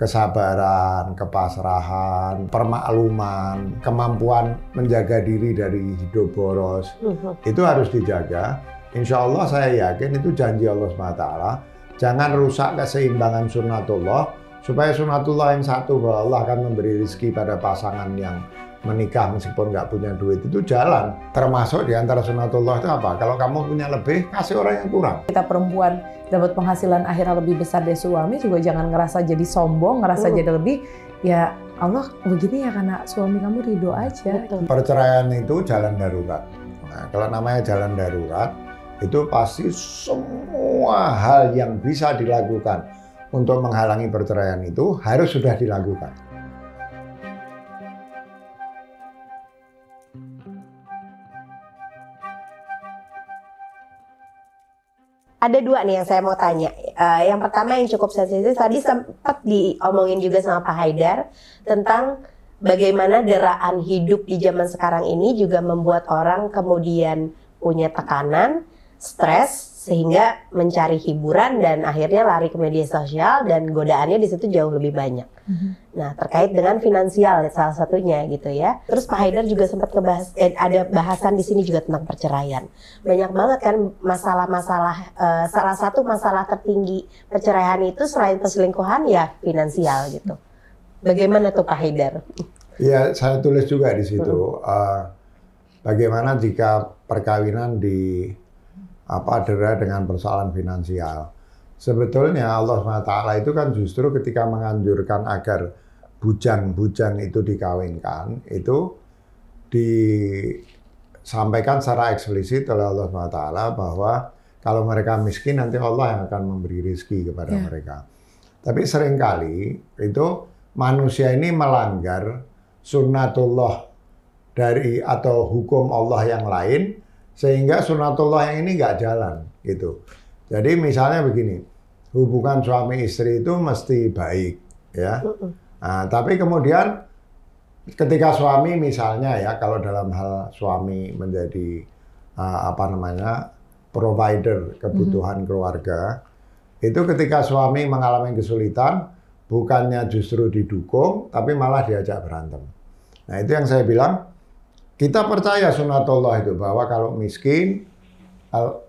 kesabaran, kepasrahan, permakluman, kemampuan menjaga diri dari hidup boros, itu harus dijaga. Insya Allah saya yakin itu janji Allah SWT. Jangan rusak keseimbangan sunnatullah, supaya sunnatullah yang satu bahwa Allah akan memberi rezeki pada pasangan yang menikah meskipun nggak punya duit itu jalan. Termasuk di antara sunnatullah itu apa? Kalau kamu punya lebih, kasih orang yang kurang. Kita perempuan dapat penghasilan akhirnya lebih besar dari suami juga jangan ngerasa jadi sombong, ngerasa jadi lebih. Ya Allah begini ya karena suami kamu ridho aja. Perceraian itu jalan darurat. Nah, kalau namanya jalan darurat, itu pasti semua hal yang bisa dilakukan untuk menghalangi perceraian itu harus sudah dilakukan. Ada dua nih yang saya mau tanya. Yang pertama yang cukup sensitif, tadi sempat diomongin juga sama Pak Haidar tentang bagaimana deraan hidup di zaman sekarang ini juga membuat orang kemudian punya tekanan, stres, sehingga mencari hiburan dan akhirnya lari ke media sosial dan godaannya di situ jauh lebih banyak. Nah, terkait dengan finansial salah satunya gitu ya. Terus Pak Haidar juga sempat ngebahas, ada bahasan di sini juga tentang perceraian. Banyak banget kan masalah-masalah, salah satu masalah tertinggi perceraian itu selain perselingkuhan ya finansial gitu. Bagaimana tuh Pak Haidar? Ya, saya tulis juga di situ. Bagaimana jika perkawinan dera dengan persoalan finansial. Sebetulnya Allah SWT itu kan justru ketika menganjurkan agar bujang-bujang itu dikawinkan, itu disampaikan secara eksplisit oleh Allah SWT bahwa kalau mereka miskin nanti Allah yang akan memberi rezeki kepada mereka. Tapi seringkali itu manusia ini melanggar sunnatullah atau hukum Allah yang lain, sehingga sunnatullah yang ini nggak jalan gitu. Jadi misalnya begini, hubungan suami istri itu mesti baik, ya. Nah, tapi kemudian ketika suami misalnya ya, kalau dalam hal suami menjadi provider kebutuhan keluarga, itu ketika suami mengalami kesulitan, bukannya justru didukung, tapi malah diajak berantem. Nah itu yang saya bilang. Kita percaya sunnatullah itu bahwa kalau miskin,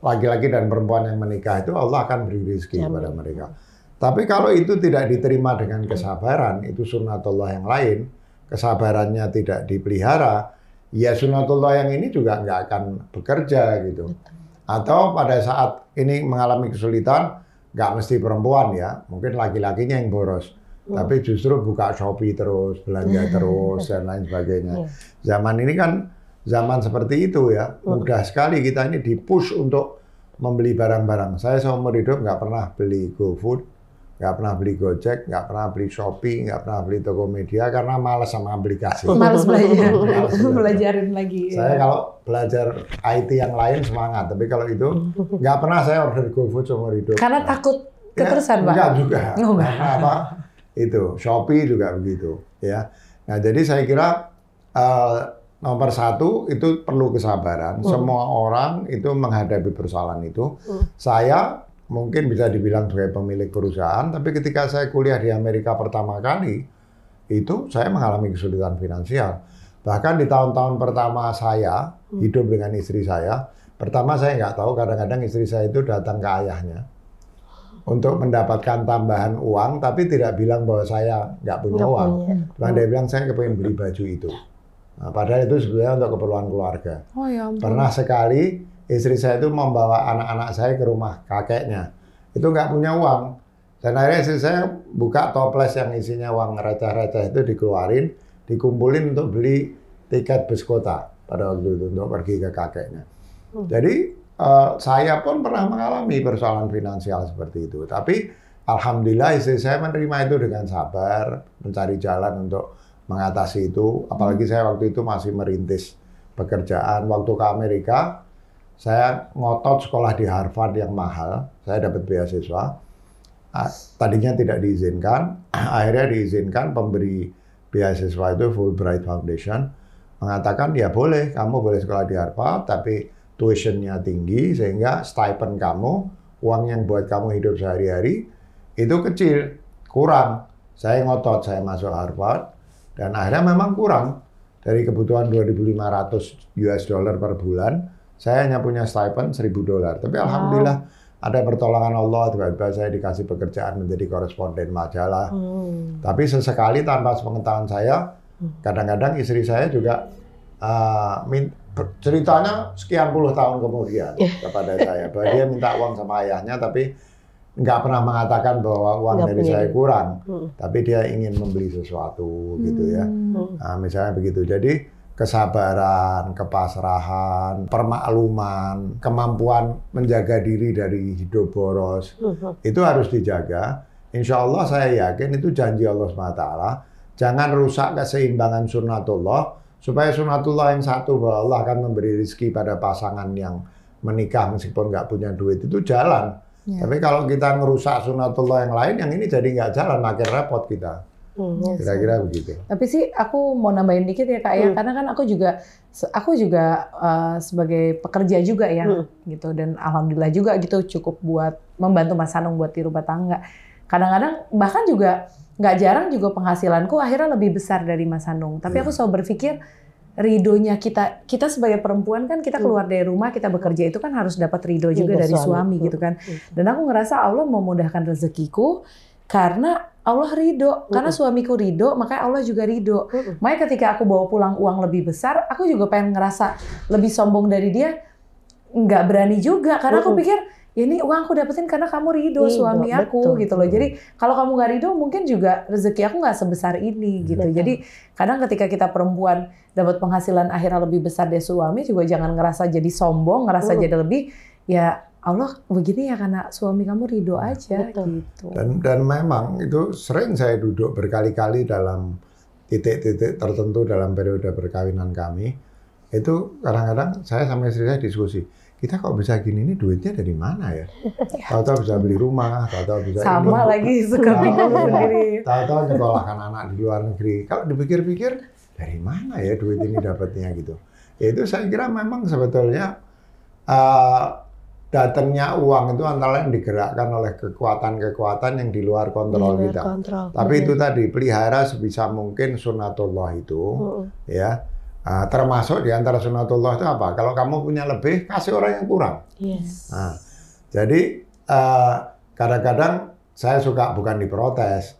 laki-laki dan perempuan yang menikah itu Allah akan beri rezeki kepada mereka. Tapi kalau itu tidak diterima dengan kesabaran, itu sunnatullah yang lain, kesabarannya tidak dipelihara, ya sunnatullah yang ini juga nggak akan bekerja gitu. Atau pada saat ini mengalami kesulitan, nggak mesti perempuan ya, mungkin laki-lakinya yang boros. Tapi justru buka Shopee terus, belanja terus, dan lain sebagainya. Zaman ini kan zaman seperti itu ya. Mudah sekali kita ini di-push untuk membeli barang-barang. Saya seumur hidup nggak pernah beli GoFood, nggak pernah beli Gojek, nggak pernah beli Shopee, nggak pernah beli Tokopedia, karena malas sama aplikasi. Males belajar, belajarin lagi. Saya kalau belajar IT yang lain semangat, tapi kalau itu nggak pernah saya order GoFood seumur hidup. Karena takut keterusan, Pak? Enggak juga. Karena apa? Itu Shopee juga begitu ya. Nah jadi saya kira nomor satu itu perlu kesabaran. Semua orang itu menghadapi persoalan itu. Saya mungkin bisa dibilang sebagai pemilik perusahaan, tapi ketika saya kuliah di Amerika pertama kali itu saya mengalami kesulitan finansial. Bahkan di tahun-tahun pertama saya hidup dengan istri saya, pertama saya nggak tahu, kadang-kadang istri saya itu datang ke ayahnya untuk mendapatkan tambahan uang, tapi tidak bilang bahwa saya nggak punya uang. Cuma dia bilang saya kepengen beli baju itu. Nah, padahal itu sebenarnya untuk keperluan keluarga. Oh, ya ampun. Pernah sekali istri saya itu membawa anak-anak saya ke rumah kakeknya. Itu nggak punya uang. Dan akhirnya istri saya buka toples yang isinya uang receh-receh itu dikeluarin, dikumpulin untuk beli tiket bus kota pada waktu itu untuk pergi ke kakeknya. Jadi saya pun pernah mengalami persoalan finansial seperti itu. Tapi alhamdulillah istri saya menerima itu dengan sabar, mencari jalan untuk mengatasi itu. Apalagi saya waktu itu masih merintis pekerjaan. Waktu ke Amerika, saya ngotot sekolah di Harvard yang mahal. Saya dapat beasiswa. Tadinya tidak diizinkan, akhirnya diizinkan. Pemberi beasiswa itu Fulbright Foundation mengatakan ya boleh, kamu boleh sekolah di Harvard, tapi tuitionnya tinggi sehingga stipend kamu, uang yang buat kamu hidup sehari-hari itu kecil, kurang. Saya ngotot, saya masuk Harvard, dan akhirnya memang kurang. Dari kebutuhan 2.500 US dollar per bulan, saya hanya punya stipend $1.000. Tapi alhamdulillah ada pertolongan Allah, tiba-tiba saya dikasih pekerjaan menjadi koresponden majalah. Tapi sesekali tanpa sepengetahuan saya, kadang-kadang istri saya juga ceritanya sekian puluh tahun kemudian kepada saya, bahwa dia minta uang sama ayahnya, tapi nggak pernah mengatakan bahwa uang dari saya kurang, tapi dia ingin membeli sesuatu gitu ya. Nah, misalnya begitu. Jadi kesabaran, kepasrahan, permakluman, kemampuan menjaga diri dari hidup boros, itu harus dijaga. Insya Allah saya yakin itu janji Allah SWT. Jangan rusak keseimbangan sunnatullah, supaya sunnatullah yang satu, bahwa Allah akan memberi rezeki pada pasangan yang menikah meskipun nggak punya duit, itu jalan. Tapi kalau kita ngerusak sunnatullah yang lain, yang ini jadi nggak jalan, makin repot kita. Kira-kira begitu. Tapi sih aku mau nambahin dikit ya Kak ya, karena kan aku juga sebagai pekerja juga ya, gitu, dan alhamdulillah juga gitu cukup buat membantu Mas Hanung buat di rumah tangga. Kadang-kadang bahkan juga nggak jarang juga penghasilanku akhirnya lebih besar dari Mas Hanung. Tapi aku selalu berpikir ridonya kita sebagai perempuan kan, kita keluar dari rumah, kita bekerja itu kan harus dapat ridho juga dari suami gitu kan. Dan aku ngerasa Allah memudahkan rezekiku karena Allah ridho, karena suamiku ridho, makanya Allah juga ridho. Makanya ketika aku bawa pulang uang lebih besar, aku juga pengen ngerasa lebih sombong dari dia, nggak berani juga, karena aku pikir ini uang aku dapetin karena kamu ridho, suami aku gitu loh. Jadi kalau kamu nggak ridho, mungkin juga rezeki aku nggak sebesar ini gitu. Jadi kadang ketika kita perempuan dapat penghasilan akhirnya lebih besar dari suami, juga jangan ngerasa jadi sombong, ngerasa jadi lebih, ya Allah begini ya karena suami kamu ridho aja gitu. Dan memang itu sering saya duduk berkali-kali dalam titik-titik tertentu dalam periode perkawinan kami. Itu kadang-kadang saya sama istri saya diskusi, kita kok bisa gini, ini duitnya dari mana ya? Tahu-tahu bisa beli rumah, tahu-tahu bisa sama ini. Lagi suka bingung sendiri. Tahu-tahu nyekolahkan anak di luar negeri. Kalau dipikir-pikir, dari mana ya duit ini dapatnya gitu? Ya itu saya kira memang sebetulnya datangnya uang itu antara yang digerakkan oleh kekuatan-kekuatan yang di luar kontrol kita. Tapi itu tadi, pelihara sebisa mungkin sunnatullah itu, ya. Termasuk di antara sunnatullah itu apa? Kalau kamu punya lebih, kasih orang yang kurang. Nah, jadi kadang-kadang saya suka bukan diprotes,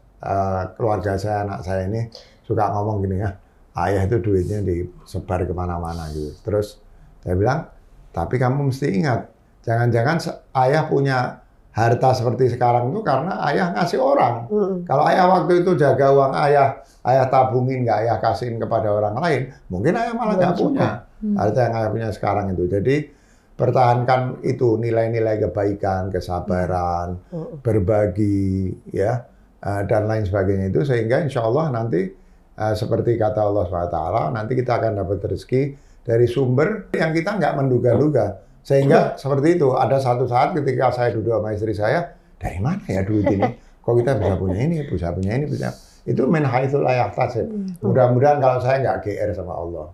keluarga saya, anak saya ini suka ngomong gini ya, ayah itu duitnya disebar kemana-mana gitu. Terus saya bilang, tapi kamu mesti ingat, jangan-jangan ayah punya harta seperti sekarang itu karena ayah ngasih orang. Kalau ayah waktu itu jaga uang ayah tabungin, nggak ayah kasihin kepada orang lain, mungkin ayah malah nggak punya harta yang ayah punya sekarang itu. Jadi pertahankan itu nilai-nilai kebaikan, kesabaran, berbagi, ya, dan lain sebagainya itu, sehingga insya Allah nanti seperti kata Allah SWT, nanti kita akan dapat rezeki dari sumber yang kita nggak menduga-duga. Sehingga seperti itu, ada satu saat ketika saya duduk sama istri saya, dari mana ya duit ini? Kok kita bisa punya ini, bisa punya ini, bisa. Itu min haitsu la yahtasib. Mudah-mudahan kalau saya nggak GR sama Allah.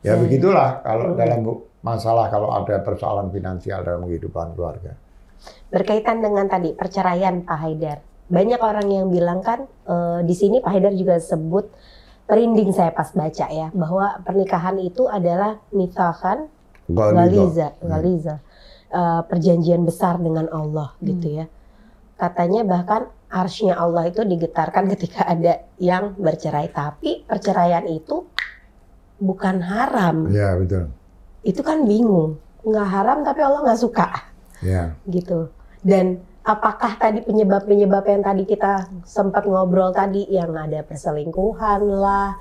Ya begitulah kalau dalam masalah, kalau ada persoalan finansial dalam kehidupan keluarga. Berkaitan dengan tadi perceraian Pak Haidar, banyak orang yang bilang kan, di sini Pak Haidar juga sebut, merinding saya pas baca ya, bahwa pernikahan itu adalah mithakan ghaliza, perjanjian besar dengan Allah gitu ya. Katanya bahkan arsy-nya Allah itu digetarkan ketika ada yang bercerai. Tapi perceraian itu bukan haram. Ya betul. Itu kan bingung, nggak haram tapi Allah nggak suka. Ya. Gitu. Dan apakah tadi penyebab-penyebab yang tadi kita sempat ngobrol tadi, yang ada perselingkuhan lah,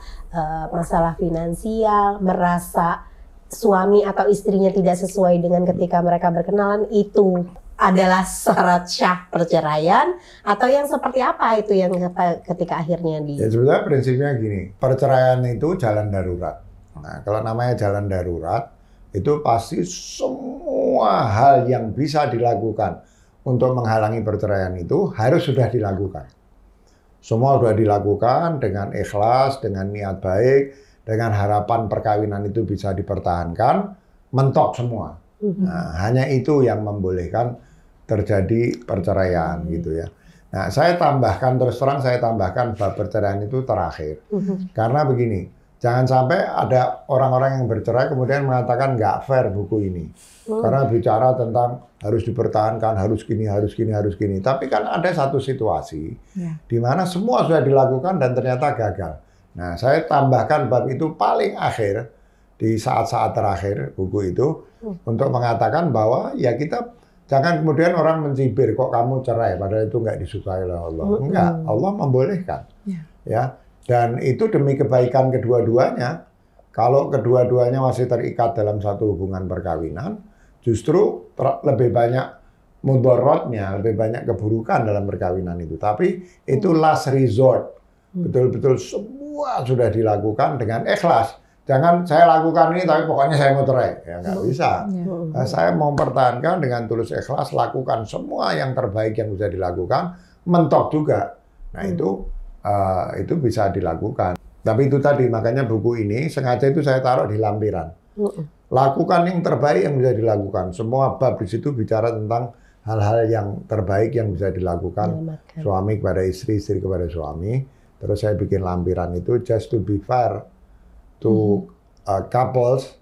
masalah finansial, merasa suami atau istrinya tidak sesuai dengan ketika mereka berkenalan, itu adalah syarat syah perceraian, atau yang seperti apa itu yang ketika akhirnya Ya sebenarnya prinsipnya gini, perceraian itu jalan darurat. Nah, kalau namanya jalan darurat, itu pasti semua hal yang bisa dilakukan untuk menghalangi perceraian itu harus sudah dilakukan. Semua sudah dilakukan dengan ikhlas, dengan niat baik, dengan harapan perkawinan itu bisa dipertahankan, mentok semua. Nah, hanya itu yang membolehkan terjadi perceraian gitu ya. Nah, saya tambahkan, terus terang saya tambahkan bab perceraian itu terakhir. Karena begini, jangan sampai ada orang-orang yang bercerai kemudian mengatakan nggak fair buku ini. Karena bicara tentang harus dipertahankan, harus gini, harus gini, harus gini. Tapi kan ada satu situasi di mana semua sudah dilakukan dan ternyata gagal. Nah, saya tambahkan bab itu paling akhir, di saat-saat terakhir buku itu, untuk mengatakan bahwa ya kita jangan kemudian orang mencibir, kok kamu cerai, padahal itu nggak disukai oleh Allah. Enggak, Allah membolehkan. Ya, dan itu demi kebaikan kedua-duanya. Kalau kedua-duanya masih terikat dalam satu hubungan perkawinan, justru lebih banyak mudorotnya, lebih banyak keburukan dalam perkawinan itu. Tapi itu last resort. Betul-betul semua sudah dilakukan dengan ikhlas. Jangan saya lakukan ini tapi pokoknya saya mau cerai. Ya nggak bisa. Nah, saya mau mempertahankan dengan tulus ikhlas, lakukan semua yang terbaik yang bisa dilakukan, mentok juga. Nah itu bisa dilakukan. Tapi itu tadi, makanya buku ini sengaja itu saya taruh di lampiran. Lakukan yang terbaik yang bisa dilakukan. Semua bab di situ bicara tentang hal-hal yang terbaik yang bisa dilakukan suami kepada istri, istri kepada suami. Terus saya bikin lampiran itu just to be fair to couples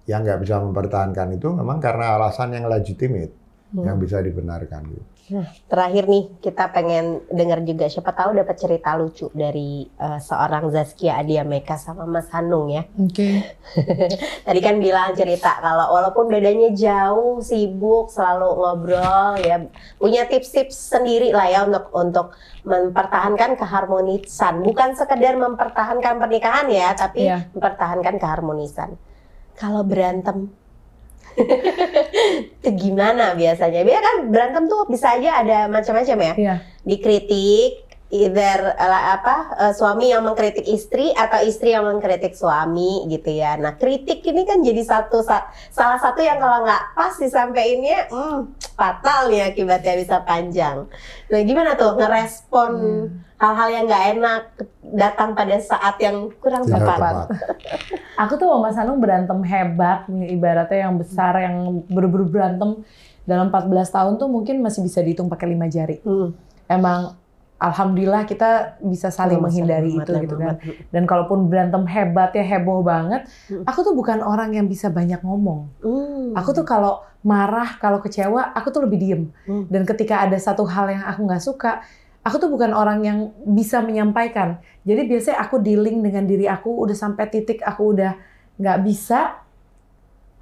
yang nggak bisa mempertahankan itu memang karena alasan yang legitimate yang bisa dibenarkan. Nah, terakhir nih kita pengen dengar juga, siapa tahu dapat cerita lucu dari seorang Zaskia Adia Meka sama Mas Hanung ya. Oke. Tadi kan bilang cerita kalau walaupun bedanya jauh, sibuk, selalu ngobrol ya, punya tips-tips sendiri lah ya untuk mempertahankan keharmonisan. Bukan sekedar mempertahankan pernikahan ya, tapi mempertahankan keharmonisan. Kalau berantem itu gimana biasanya? Biasanya kan berantem tuh bisa aja ada macam-macam ya. Dikritik, either suami yang mengkritik istri atau istri yang mengkritik suami gitu ya. Nah, kritik ini kan jadi salah satu yang kalau nggak pas disampeinnya fatal nih akibatnya, bisa panjang. Nah, gimana tuh ngerespon hal-hal yang nggak enak datang pada saat yang kurang tepat? Aku tuh sama Mas Hanung berantem hebat, ibaratnya yang besar, yang bener-bener berantem dalam 14 tahun tuh mungkin masih bisa dihitung pakai 5 jari. Emang alhamdulillah kita bisa saling menghindari itu gitu kan. Dan kalaupun berantem hebat ya heboh banget, aku tuh bukan orang yang bisa banyak ngomong. Aku tuh kalau marah, kalau kecewa, aku tuh lebih diem. Dan ketika ada satu hal yang aku nggak suka, aku tuh bukan orang yang bisa menyampaikan. Jadi biasanya aku dealing dengan diri aku, udah sampai titik aku udah nggak bisa,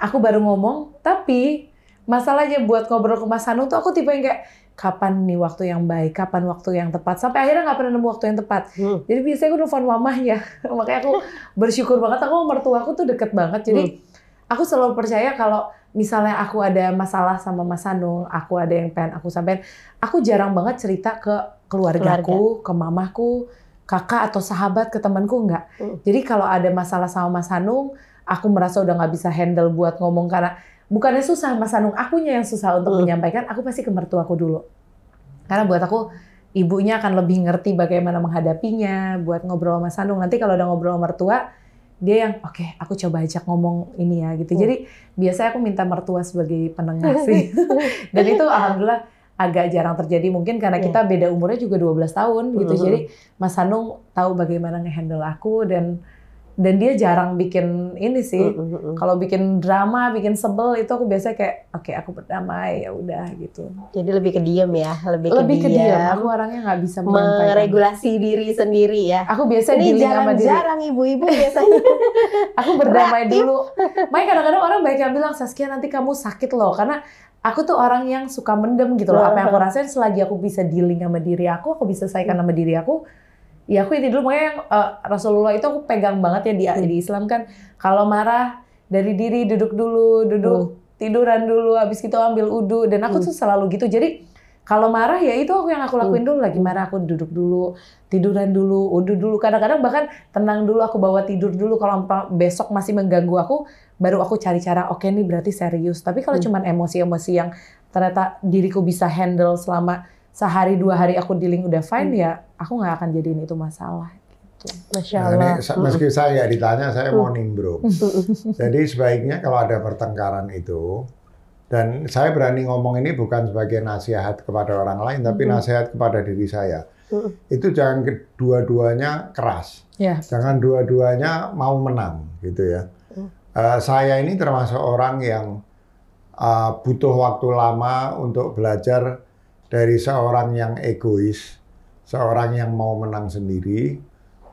aku baru ngomong. Tapi masalahnya buat ngobrol ke Mas Hanung tuh aku tipe yang kayak, kapan nih waktu yang baik, kapan waktu yang tepat. Sampai akhirnya nggak pernah nemu waktu yang tepat. Jadi biasanya aku nelfon mamahnya. Makanya aku bersyukur banget, aku mertua aku tuh deket banget. Jadi aku selalu percaya kalau misalnya aku ada masalah sama Mas Hanung, aku ada yang pengen aku sampaikan, aku jarang banget cerita ke keluargaku, ke mamaku, kakak atau sahabat, ke temanku, enggak. Jadi kalau ada masalah sama Mas Hanung, aku merasa udah nggak bisa handle buat ngomong karena bukannya susah Mas Hanung, akunya yang susah untuk menyampaikan, aku pasti ke mertuaku dulu. Karena buat aku, ibunya akan lebih ngerti bagaimana menghadapinya, buat ngobrol sama Mas Hanung. Nanti kalau udah ngobrol sama mertua, dia yang, oke, aku coba ajak ngomong ini ya, gitu. Jadi biasanya aku minta mertua sebagai penengah sih. Dan itu alhamdulillah agak jarang terjadi, mungkin karena kita beda umurnya juga 12 tahun gitu. Jadi Mas Hanung tahu bagaimana ngehandle aku dan dia jarang bikin ini sih. Kalau bikin drama, bikin sebel itu aku biasanya kayak oke, aku berdamai ya udah gitu. Jadi lebih ke diam ya, lebih ke Aku diam. orangnya nggak bisa menyampaikan. Meregulasi diri sendiri ya. Aku biasanya ini jarang ibu-ibu biasanya. Aku berdamai dulu. Makanya kadang-kadang orang banyak yang bilang, Saskia nanti kamu sakit loh, karena aku tuh orang yang suka mendem gitu loh. Apa yang aku rasain selagi aku bisa dealing sama diri aku bisa selesaikan sama diri aku. Ya aku ini dulu, makanya Rasulullah itu aku pegang banget ya di Islam kan, kalau marah dari diri duduk dulu, tiduran dulu, habis itu ambil wudu, dan aku tuh selalu gitu. Jadi kalau marah ya itu yang aku lakuin dulu, lagi marah aku duduk dulu, tiduran dulu, wudu dulu, kadang-kadang bahkan tenang dulu, aku bawa tidur dulu, kalau besok masih mengganggu aku, baru aku cari cara, oke nih berarti serius. Tapi kalau cuman emosi-emosi yang ternyata diriku bisa handle selama sehari 2 hari aku dealing udah fine, ya aku nggak akan jadiin itu masalah. Gitu. Masya Allah. Nah, meski saya ditanya, saya mau nimbrung. Jadi sebaiknya kalau ada pertengkaran itu, Dan saya berani ngomong ini bukan sebagai nasihat kepada orang lain, tapi nasihat kepada diri saya. Itu jangan kedua-duanya keras, jangan dua-duanya mau menang, gitu ya. Saya ini termasuk orang yang butuh waktu lama untuk belajar dari seorang yang egois, seorang yang mau menang sendiri,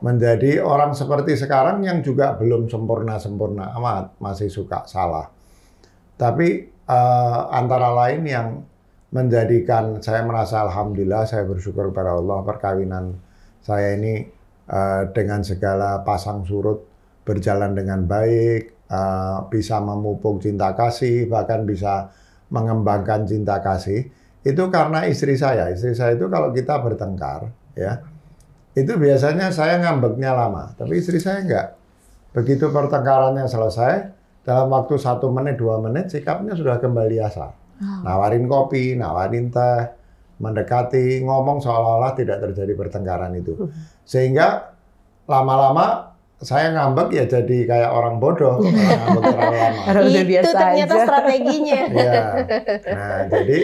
menjadi orang seperti sekarang yang juga belum sempurna-sempurna amat, masih suka salah. Tapi antara lain yang menjadikan saya merasa alhamdulillah, saya bersyukur kepada Allah, perkawinan saya ini dengan segala pasang surut berjalan dengan baik, bisa memupuk cinta kasih, bahkan bisa mengembangkan cinta kasih. Itu karena istri saya. Istri saya itu kalau kita bertengkar, ya, itu biasanya saya ngambeknya lama, tapi istri saya enggak. Begitu pertengkarannya selesai, dalam waktu 1 menit, 2 menit, sikapnya sudah kembali asal. Nawarin kopi, nawarin teh, mendekati, ngomong seolah-olah tidak terjadi pertengkaran itu. Sehingga lama-lama saya ngambek ya jadi kayak orang bodoh, ngambek terlalu lama. Itu ternyata strateginya. Ya. Nah, jadi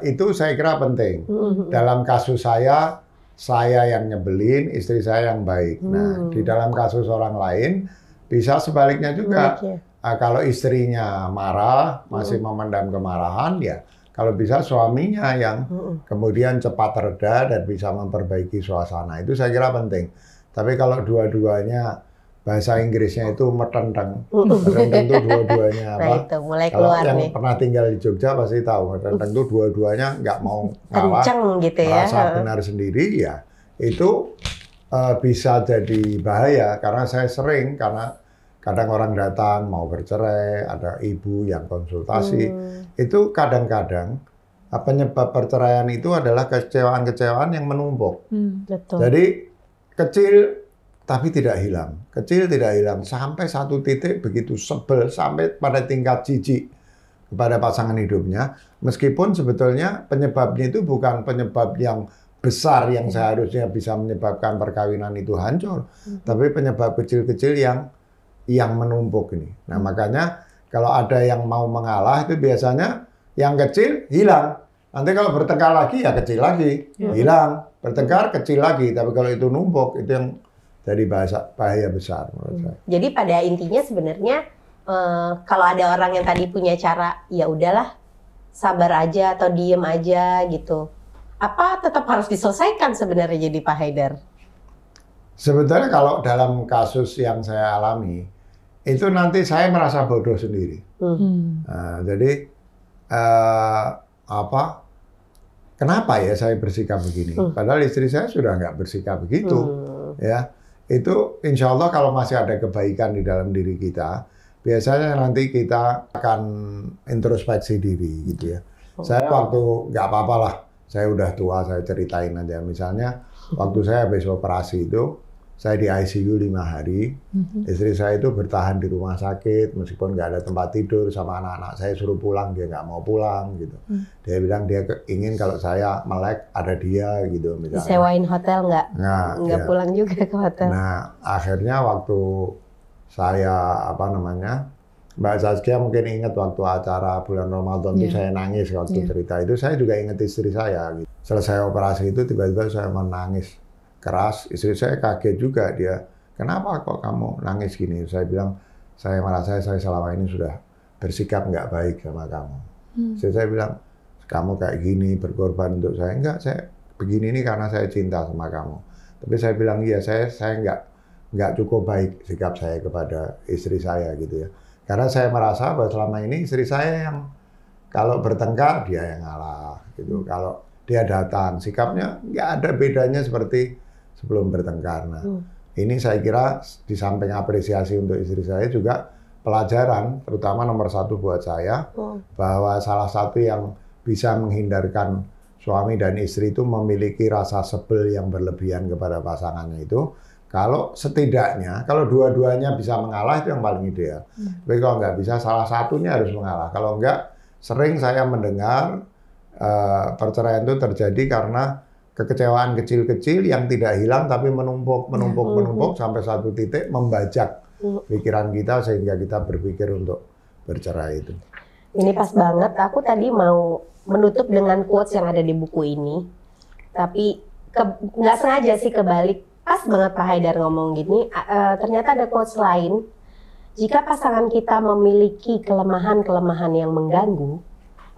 itu saya kira penting. Dalam kasus saya yang nyebelin, istri saya yang baik. Nah, di dalam kasus orang lain bisa sebaliknya juga. Kalau istrinya marah, masih memendam kemarahan, ya kalau bisa suaminya yang kemudian cepat reda dan bisa memperbaiki suasana. Itu saya kira penting. Tapi kalau dua-duanya, bahasa Inggrisnya itu metenteng. Metenteng itu dua-duanya apa? Nah, itu mulai kalau keluar yang nih. pernah tinggal di Jogja pasti tahu. Metenteng itu dua-duanya nggak mau ngalah, Kenceng gitu ya. merasa benar sendiri, ya itu bisa jadi bahaya. Karena saya sering, karena kadang orang datang mau bercerai, ada ibu yang konsultasi. Itu kadang-kadang penyebab perceraian itu adalah kecewaan-kecewaan yang menumpuk. Betul. Jadi kecil tapi tidak hilang. Kecil tidak hilang sampai satu titik begitu sebel sampai pada tingkat jijik kepada pasangan hidupnya. Meskipun sebetulnya penyebabnya itu bukan penyebab yang besar yang seharusnya bisa menyebabkan perkawinan itu hancur, tapi penyebab kecil-kecil yang menumpuk ini. Nah, makanya kalau ada yang mau mengalah itu biasanya yang kecil hilang. Nanti kalau bertengkar lagi ya kecil lagi, hilang. Bertengkar kecil lagi, tapi kalau itu numpuk itu yang jadi bahaya besar menurut saya. Jadi pada intinya sebenarnya kalau ada orang yang tadi punya cara, ya udahlah sabar aja atau diem aja gitu. Apa tetap harus diselesaikan sebenarnya jadi Pak Haidar? Sebetulnya kalau dalam kasus yang saya alami, itu nanti saya merasa bodoh sendiri. Nah, jadi kenapa ya saya bersikap begini? Padahal istri saya sudah nggak bersikap begitu, ya. Itu insya Allah kalau masih ada kebaikan di dalam diri kita, biasanya nanti kita akan introspeksi diri, gitu ya. Saya waktu nggak apa-apa lah, saya udah tua, saya ceritain aja. Misalnya waktu saya habis operasi itu, saya di ICU 5 hari, istri saya itu bertahan di rumah sakit, meskipun nggak ada tempat tidur, sama anak-anak saya suruh pulang, dia nggak mau pulang gitu. Dia bilang dia ingin kalau saya melek ada dia gitu. Misalnya. Disewain hotel nggak Ya. pulang juga ke hotel. Nah, akhirnya waktu saya Mbak Saskia mungkin ingat waktu acara bulan Ramadan itu saya nangis waktu cerita itu, saya juga ingat istri saya. Gitu. Selesai operasi itu tiba-tiba saya menangis keras, istri saya kaget juga, dia, kenapa kok kamu nangis gini? Saya bilang, saya merasa saya selama ini sudah bersikap nggak baik sama kamu. Istri saya bilang, kamu kayak gini berkorban untuk saya. Enggak, saya begini ini karena saya cinta sama kamu. Tapi saya bilang, iya saya nggak cukup baik sikap saya kepada istri saya gitu ya. Karena saya merasa bahwa selama ini istri saya yang kalau bertengkar dia yang ngalah gitu. Kalau dia datang, sikapnya nggak ada bedanya seperti sebelum bertengkar. Nah, ini saya kira di samping apresiasi untuk istri saya juga pelajaran, terutama nomor 1 buat saya, bahwa salah satu yang bisa menghindarkan suami dan istri itu memiliki rasa sebel yang berlebihan kepada pasangannya itu, kalau setidaknya, kalau dua-duanya bisa mengalah itu yang paling ideal. Tapi kalau nggak bisa, salah satunya harus mengalah. Kalau nggak, sering saya mendengar perceraian itu terjadi karena kekecewaan kecil-kecil yang tidak hilang tapi menumpuk sampai satu titik membajak pikiran kita sehingga kita berpikir untuk bercerai itu. Ini pas banget. Aku tadi mau menutup dengan quotes yang ada di buku ini, tapi nggak sengaja sih kebalik. Pas banget Pak Haidar ngomong gini. Ternyata ada quotes lain. Jika pasangan kita memiliki kelemahan-kelemahan yang mengganggu,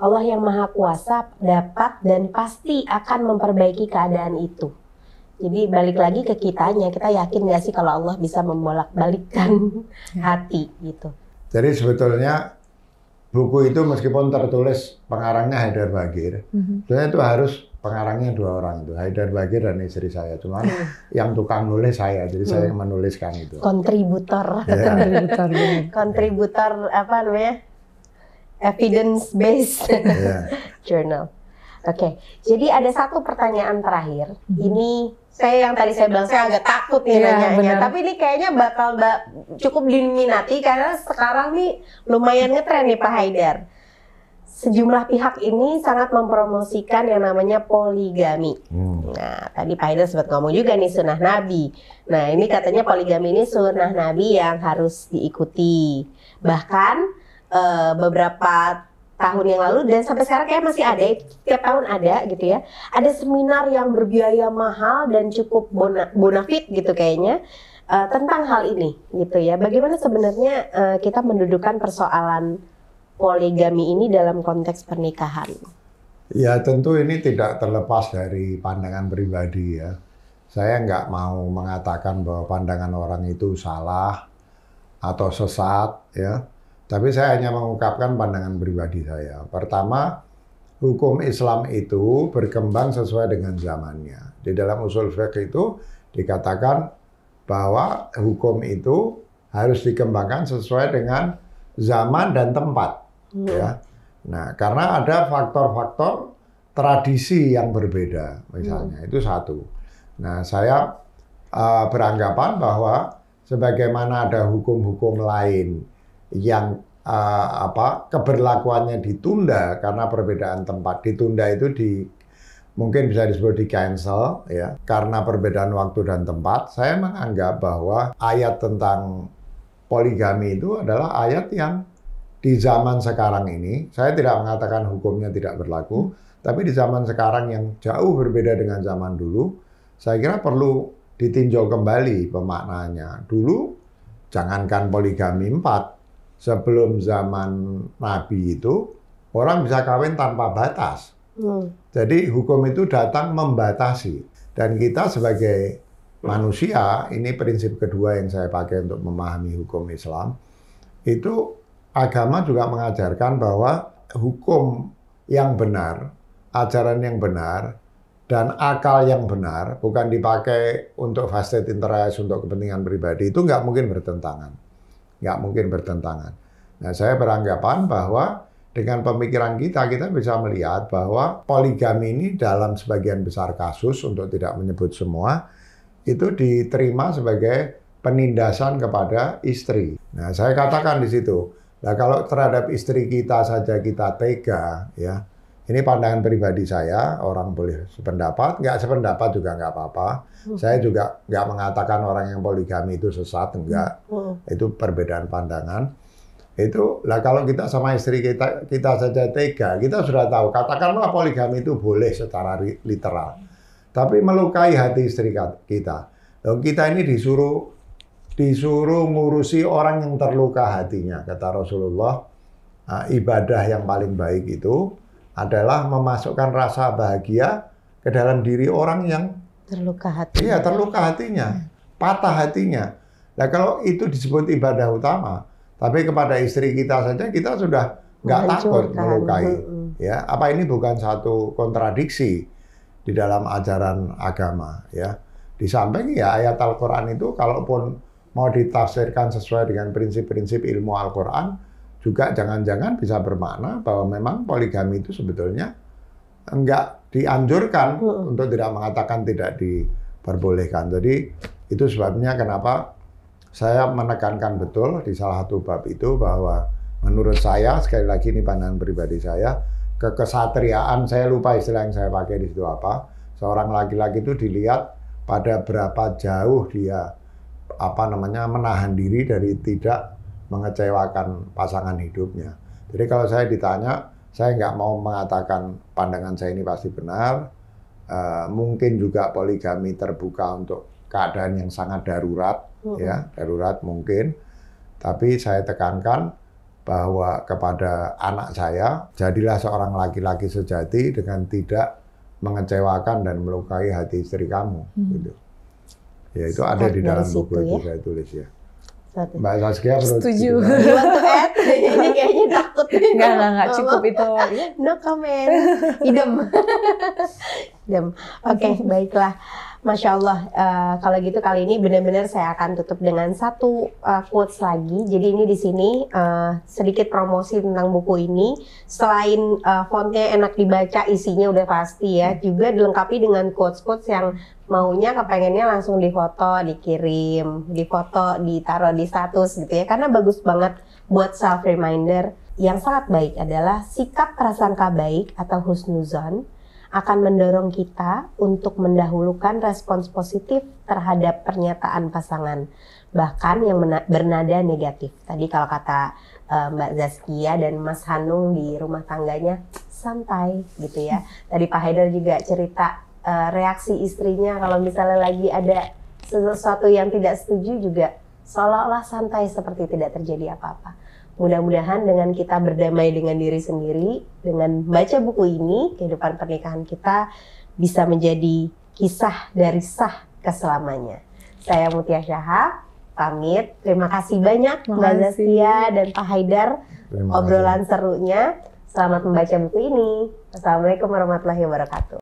Allah yang Maha Kuasa dapat dan pasti akan memperbaiki keadaan itu. Jadi balik lagi ke kitanya, kita yakin nggak sih kalau Allah bisa membolak-balikkan hati gitu. Jadi sebetulnya buku itu meskipun tertulis pengarangnya Haidar Bagir, sebenarnya itu harus pengarangnya 2 orang itu, Haidar Bagir dan istri saya. Cuman yang tukang nulis saya, jadi saya yang menuliskan itu. Kontributor. Ya. Kontributor apa namanya? Evidence based journal. Oke, jadi ada satu pertanyaan terakhir. Ini yang tadi saya bilang saya agak takut nih nanyanya, tapi ini kayaknya bakal cukup diminati karena sekarang nih lumayan ngetren nih Pak Haidar. Sejumlah pihak ini sangat mempromosikan yang namanya poligami. Nah, tadi Pak Haidar sempat ngomong juga nih sunnah Nabi. Nah, ini katanya poligami ini sunnah Nabi yang harus diikuti. Bahkan beberapa tahun yang lalu dan sampai sekarang kayak masih ada, tiap tahun ada gitu ya. Ada seminar yang berbiaya mahal dan cukup bonafit gitu kayaknya tentang hal ini gitu ya. Bagaimana sebenarnya kita mendudukan persoalan poligami ini dalam konteks pernikahan? Ya tentu ini tidak terlepas dari pandangan pribadi ya. Saya nggak mau mengatakan bahwa pandangan orang itu salah atau sesat ya. Tapi saya hanya mengungkapkan pandangan pribadi saya. Pertama, hukum Islam itu berkembang sesuai dengan zamannya. Di dalam usul fiqh itu dikatakan bahwa hukum itu harus dikembangkan sesuai dengan zaman dan tempat. Ya. Nah, karena ada faktor-faktor tradisi yang berbeda, misalnya itu satu. Nah, saya beranggapan bahwa sebagaimana ada hukum-hukum lain yang keberlakuannya ditunda karena perbedaan tempat, ditunda itu mungkin bisa disebut di cancel ya karena perbedaan waktu dan tempat. Saya menganggap bahwa ayat tentang poligami itu adalah ayat yang di zaman sekarang ini, saya tidak mengatakan hukumnya tidak berlaku, tapi di zaman sekarang yang jauh berbeda dengan zaman dulu, saya kira perlu ditinjau kembali pemaknaannya. Dulu jangankan poligami 4, sebelum zaman Nabi itu orang bisa kawin tanpa batas. Jadi hukum itu datang membatasi. Dan kita sebagai manusia, ini prinsip kedua yang saya pakai untuk memahami hukum Islam, itu agama juga mengajarkan bahwa hukum yang benar, ajaran yang benar, dan akal yang benar, bukan dipakai untuk vested interest, untuk kepentingan pribadi, itu nggak mungkin bertentangan. Nggak mungkin bertentangan. Nah, saya beranggapan bahwa dengan pemikiran kita bisa melihat bahwa poligami ini dalam sebagian besar kasus, untuk tidak menyebut semua, itu diterima sebagai penindasan kepada istri. Nah, saya katakan di situ, nah kalau terhadap istri kita saja kita tega, ya, ini pandangan pribadi saya, orang boleh sependapat, nggak sependapat juga nggak apa-apa. Saya juga nggak mengatakan orang yang poligami itu sesat, enggak. Itu perbedaan pandangan. Itu lah kalau kita sama istri kita saja tega, kita sudah tahu. Katakanlah poligami itu boleh secara literal, tapi melukai hati istri kita. Loh, kita ini disuruh ngurusi orang yang terluka hatinya. Kata Rasulullah, ibadah yang paling baik itu adalah memasukkan rasa bahagia ke dalam diri orang yang terluka hati. Iya, terluka hatinya, patah hatinya. Nah, kalau itu disebut ibadah utama, tapi kepada istri kita saja kita sudah nggak takut melukai. Ya, apa ini bukan satu kontradiksi di dalam ajaran agama? Ya, di samping ya ayat Al-Quran itu, kalaupun mau ditafsirkan sesuai dengan prinsip-prinsip ilmu Al-Quran, juga jangan-jangan bisa bermakna bahwa memang poligami itu sebetulnya enggak dianjurkan, untuk tidak mengatakan tidak diperbolehkan. Jadi itu sebabnya kenapa saya menekankan betul di salah satu bab itu bahwa menurut saya, sekali lagi ini pandangan pribadi saya, kekesatriaan, saya lupa istilah yang saya pakai di situ apa, seorang laki-laki itu dilihat pada berapa jauh dia menahan diri dari tidak mengecewakan pasangan hidupnya. Jadi kalau saya ditanya, saya nggak mau mengatakan pandangan saya ini pasti benar. Mungkin juga poligami terbuka untuk keadaan yang sangat darurat, ya darurat mungkin. Tapi saya tekankan bahwa kepada anak saya, jadilah seorang laki-laki sejati dengan tidak mengecewakan dan melukai hati istri kamu. Gitu. Ya itu ada di dalam buku itu saya tulis ya. Mbak Saskia menurut Setuju. Ini kayaknya takut. Enggak cukup itu. No comment. Idem. Idem. Oke, baiklah. Masya Allah. Kalau gitu kali ini benar-benar saya akan tutup dengan satu quotes lagi. Jadi ini di sini sedikit promosi tentang buku ini. Selain fontnya enak dibaca, isinya udah pasti ya. Juga dilengkapi dengan quotes-quotes yang maunya kepengennya langsung difoto, dikirim, difoto, ditaruh di status gitu ya. Karena bagus banget buat self reminder. Yang sangat baik adalah sikap prasangka baik atau husnuzon akan mendorong kita untuk mendahulukan respons positif terhadap pernyataan pasangan, bahkan yang bernada negatif. Tadi kalau kata Mbak Zaskia dan Mas Hanung di rumah tangganya santai gitu ya. Tadi Pak Haidar juga cerita reaksi istrinya kalau misalnya lagi ada sesuatu yang tidak setuju juga seolah-olah santai seperti tidak terjadi apa-apa. Mudah-mudahan dengan kita berdamai dengan diri sendiri, dengan baca buku ini, kehidupan pernikahan kita bisa menjadi kisah dari sah keselamanya. Saya Mutia Syahab, pamit. Terima kasih banyak Mbak Zaskia dan Pak Haidar obrolan serunya. Selamat membaca buku ini. Assalamualaikum warahmatullahi wabarakatuh.